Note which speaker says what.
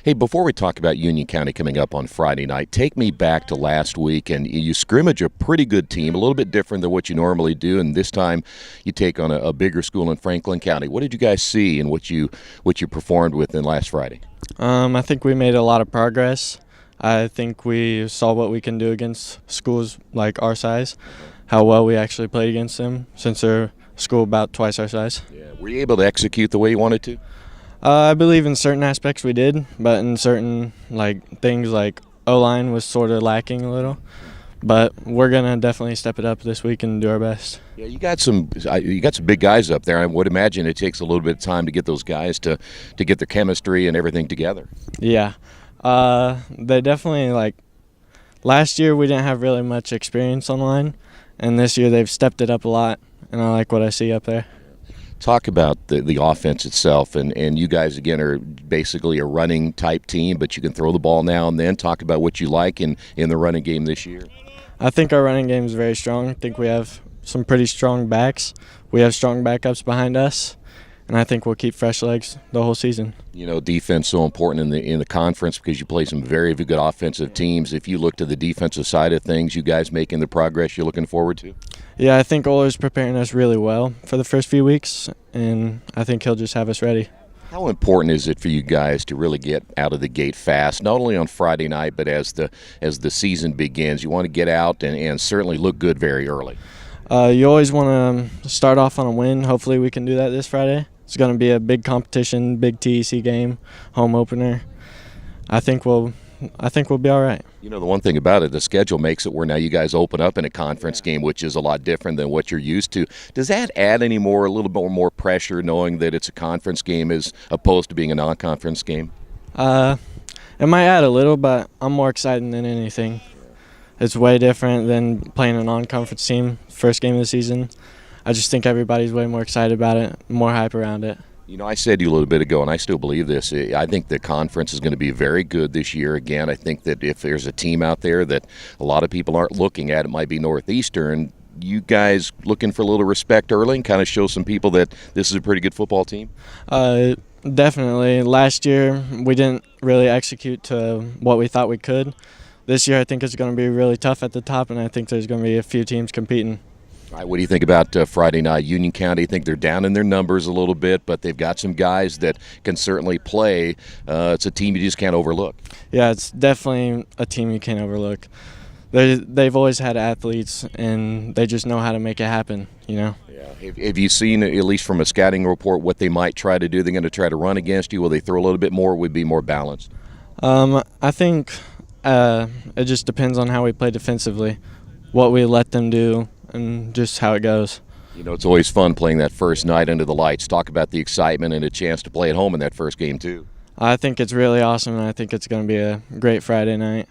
Speaker 1: Hey, before we talk about Union County coming up on Friday night, take me back to last week, and you scrimmage a pretty good team, a little bit different than what you normally do, and this time you take on a bigger school in Franklin County. What did you guys see in what you performed with in last Friday?
Speaker 2: I think we made a lot of progress. I think we saw what we can do against schools like our size, how well we actually played against them since they're a school about twice our size.
Speaker 1: Yeah. Were you able to execute the way you wanted to?
Speaker 2: I believe in certain aspects we did, but in certain things like O-line was sort of lacking a little. But we're gonna definitely step it up this week and do our best.
Speaker 1: Yeah, you got some big guys up there. I would imagine it takes a little bit of time to get those guys to get their chemistry and everything together.
Speaker 2: Yeah, they definitely last year we didn't have really much experience on the line, and this year they've stepped it up a lot, and I like what I see up there.
Speaker 1: Talk about the offense itself, and you guys, again, are basically a running type team, but you can throw the ball now and then. Talk about what you like in the running game this year.
Speaker 2: I think our running game is very strong. I think we have some pretty strong backs. We have strong backups behind us, and I think we'll keep fresh legs the whole season.
Speaker 1: You know, defense so important in the conference because you play some very good offensive teams. If you look to the defensive side of things, you guys making the progress you're looking forward to?
Speaker 2: Yeah, I think Oler's preparing us really well for the first few weeks, and I think he'll just have us ready.
Speaker 1: How important is it for you guys to really get out of the gate fast, not only on Friday night, but as the season begins? You want to get out and certainly look good very early.
Speaker 2: You always want to start off on a win. Hopefully we can do that this Friday. It's going to be a big competition, big TEC game, home opener. I think we'll be all right.
Speaker 1: You know, the one thing about it, the schedule makes it where now you guys open up in a conference game, which is a lot different than what you're used to. Does that add a little bit more pressure knowing that it's a conference game as opposed to being a non-conference game?
Speaker 2: It might add a little, but I'm more excited than anything. It's way different than playing a non-conference team first game of the season. I just think everybody's way more excited about it, more hype around it.
Speaker 1: You know, I said to you a little bit ago, and I still believe this, I think the conference is going to be very good this year. Again, I think that if there's a team out there that a lot of people aren't looking at, it might be Northeastern. You guys looking for a little respect early and kind of show some people that this is a pretty good football team?
Speaker 2: Definitely. Last year, we didn't really execute to what we thought we could. This year, I think it's going to be really tough at the top, and I think there's going to be a few teams competing.
Speaker 1: All right, what do you think about Friday night? Union County, I think they're down in their numbers a little bit, but they've got some guys that can certainly play. It's a team you just can't overlook.
Speaker 2: Yeah, it's definitely a team you can't overlook. They've always had athletes, and they just know how to make it happen, you know?
Speaker 1: Yeah. Have you seen, at least from a scouting report, what they might try to do? They're going to try to run against you? Will they throw a little bit more? Would be more balanced?
Speaker 2: I think it just depends on how we play defensively, what we let them do, and just how it goes.
Speaker 1: You know, it's always fun playing that first night under the lights. Talk about the excitement and a chance to play at home in that first game, too.
Speaker 2: I think it's really awesome, and I think it's going to be a great Friday night.